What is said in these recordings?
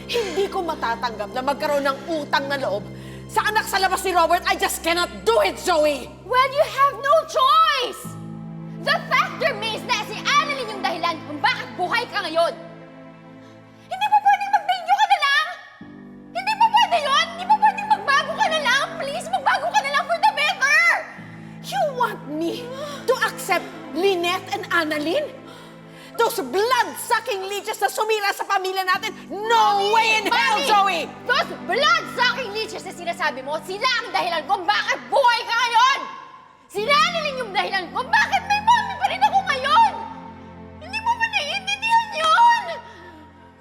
Hindi ko matatanggap na magkaroon ng utang na loob sa anak sa labas ni Robert. I just cannot do it, Zoe! Well, you have no choice! The fact remains na si Annalyn yung dahilan kung bakit buhay ka ngayon. Hindi ba pwedeng mag-renew ka na lang? Hindi ba pwede yun? Hindi ba pwedeng magbago ka na lang? Please, magbago ka na lang for the better! You want me to accept Lynette and Annalyn? Those blood-sucking leeches na sumira sa pamilya natin? No way in hell, Zoe! Those blood-sucking leeches na sinasabi mo, sila ang dahilan kung bakit buhay ka ngayon! Sila Annalyn yung dahilan kung bakit may mommy pa rin ako ngayon! Hindi mo ba naiintindihan yun?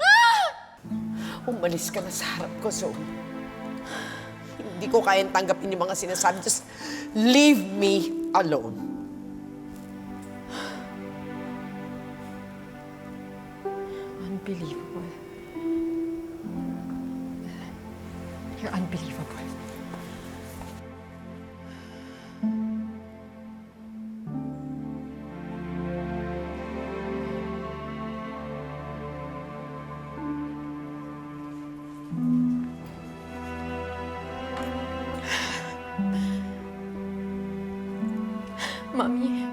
Ah! Umalis ka na sa harap ko, Zoe. Hindi ko kayang tanggapin yung mga sinasabi. Just leave me alone. Unbelievable. You're unbelievable. Mami,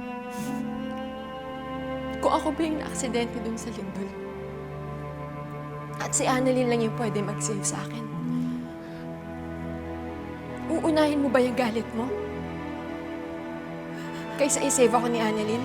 kung ako ba yung na-aksidente dun sa lindol, at si Annalyn lang yung pwede mag-save sa akin, uunahin mo ba yung galit mo? Kaysa i-save ako ni Annalyn?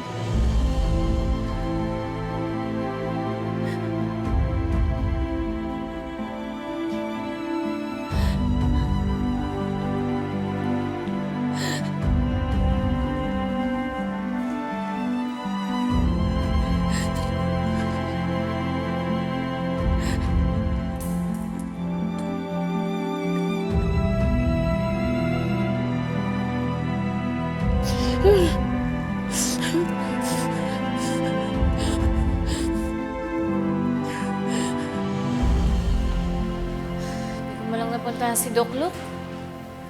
Hindi ko malang napuntahan si Doc Luke.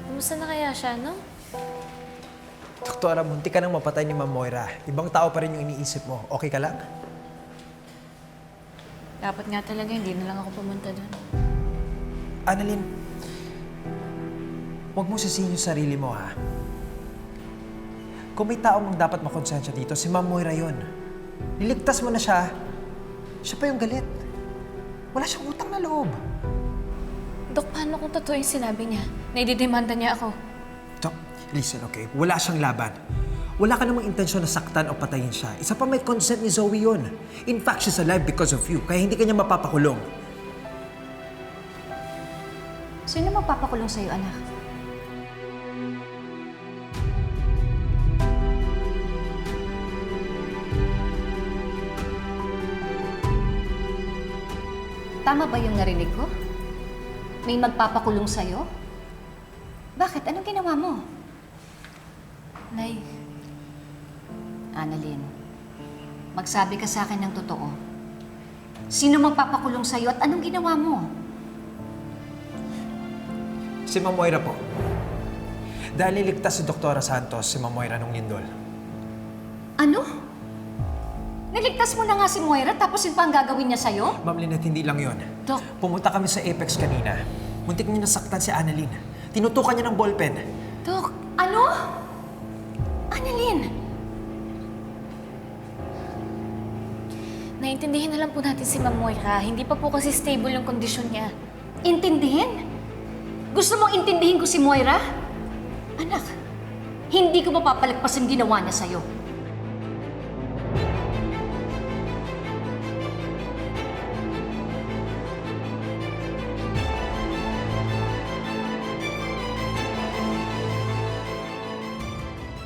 Kumusta na kaya siya, no? Doktora, munti ka nang mapatay ni Ma'am Moira. Ibang tao pa rin yung iniisip mo. Okay ka lang? Dapat nga talaga, hindi na lang ako pumunta doon. Annalyn, huwag mo sisihin yung sarili mo, ha? Kung may tao mong dapat makonsensya dito, si Ma'am Moira yun. Niligtas mo na siya. Siya pa yung galit. Wala siyang utang na loob. Dok, paano kung totoo yung sinabi niya? Naididemanda niya ako. Dok, listen, okay? Wala siyang laban. Wala ka namang intensyon na saktan o patayin siya. Isa pa may consent ni Zoe yun. In fact, she's alive because of you, kaya hindi ka niya mapapakulong. Sino magpapakulong sa'yo, anak? Tama ba yung narinig ko? May magpapakulong sa'yo? Bakit? Anong ginawa mo? Nay, Annalyn, magsabi ka sa akin ng totoo. Sino magpapakulong sa'yo at anong ginawa mo? Si Ma'am Moira po. Dahil niligtas si Doktora Santos, si Ma'am Moira nung lindol. Ano? Niligtas mo na nga si Moira tapos yun pa ang gagawin niya sa'yo? Ma'am Lynette, hindi lang yon. Dok. Pumunta kami sa Apex kanina. Muntik niya nasaktan si Annalyn. Tinutukan niya ng ballpen. Dok, ano? Annalyn! naintindihin na lang po natin si Ma'am Moira. Hindi pa po kasi stable yung kondisyon niya. Intindihin? Gusto mong intindihin ko si Moira? Anak, hindi ko mapapalagpas ang ginawa niya sa'yo.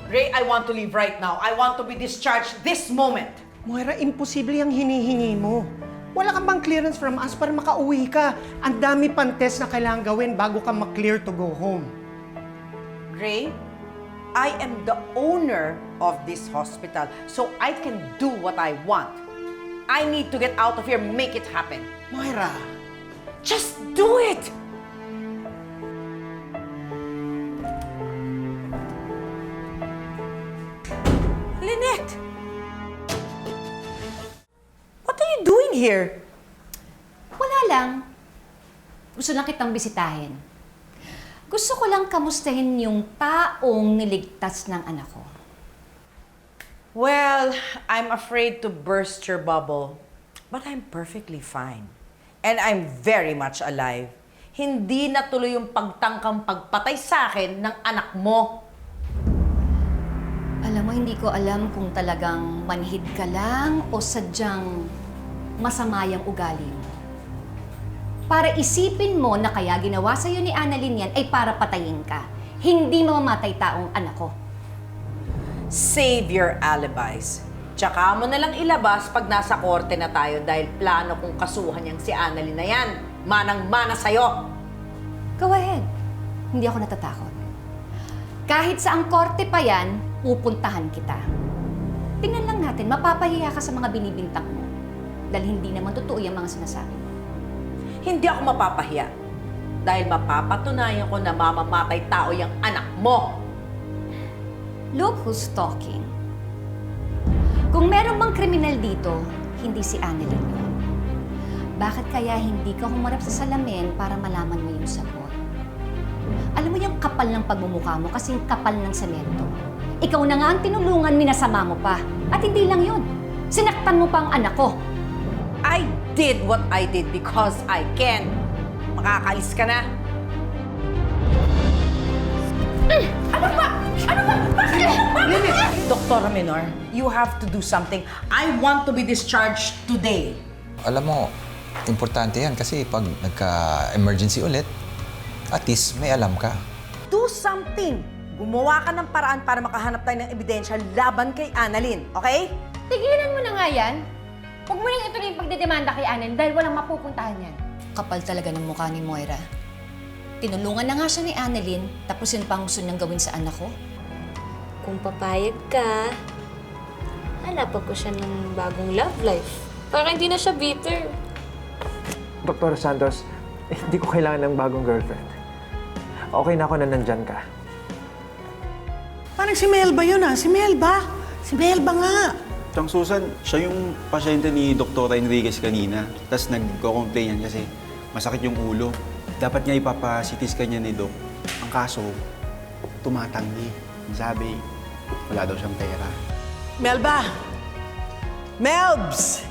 Ray, I want to leave right now. I want to be discharged this moment. Moira, imposible yung hinihingi mo. Wala kang bang clearance from us para makauwi ka? Ang dami pang test na kailangan gawin bago ka ma-clear to go home. Ray, I am the owner of this hospital, so I can do what I want. I need to get out of here, make it happen. Moira, Just do it! Lynette! What are you doing here? Wala lang. Gusto lang kitang bisitahin. Gusto ko lang kamustahin yung taong niligtas ng anak ko. Well, I'm afraid to burst your bubble, but I'm perfectly fine. And I'm very much alive. Hindi natuloy yung pagtangkang pagpatay sa akin ng anak mo. Alam mo, hindi ko alam kung talagang manhid ka lang o sadyang masama yung ugali mo. Para isipin mo na kaya ginawa sa'yo ni Annalyn yan ay para patayin ka. Hindi mamamatay taong anak ko. Save your alibis. Tsaka mo na lang ilabas pag nasa korte na tayo dahil plano kong kasuhan niyang si Annalyn na yan. Manang-mana sa'yo. Go ahead. Hindi ako natatakot. Kahit sa ang korte pa yan, pupuntahan kita. Tingnan lang natin, mapapahiya ka sa mga binibintang mo. Dahil hindi naman totoo yung mga sinasabi mo. Hindi ako mapapahiya. Dahil mapapatunayan ko na mamamatay tao yung anak mo. Look who's talking. Kung meron bang kriminal dito, hindi si Annalyn yun. Bakit kaya hindi ka humarap sa salamin para malaman mo yung sagot? Alam mo yung kapal ng pagmumukha mo kasing kapal ng semento. Ikaw na nga ang tinulungan, minasama mo pa. At hindi lang yun. Sinaktan mo pa ang anak ko. I did what I did because I can. Makakalis ka na. Ano ba? Bakit? Doktora Menor, you have to do something. I want to be discharged today. Alam mo, importante yan kasi pag nagka-emergency ulit, at least may alam ka. Do something. Gumawa ka ng paraan para makahanap tayo ng ebidensya laban kay Annalyn, okay? Tigilan mo na nga yan. Huwag mo nang ituloy yung pagdedemanda kay Annalyn dahil walang mapupuntahan yan. Kapal talaga ng mukha ni Moira. Tinulungan na nga siya ni Annalyn, tapos yun pa ang gusto niyang gawin sa anak ko. Kung papayag ka, hanapan ko siya ng bagong love life. Para hindi na siya bitter. Dr. Santos, hindi ko kailangan ng bagong girlfriend. Okay na ako na nandyan ka. Parang si Melba yun Si Melba! Si Melba nga! Tang Susan, siya yung pasyente ni Dr. Enriquez kanina. Tapos nagko-complain yan kasi masakit yung ulo. Dapat niya ipapa-CT scan niya ni Doc. Ang kaso, tumatanggi. Sabi, wala daw siyang pera. Melba! Melbs!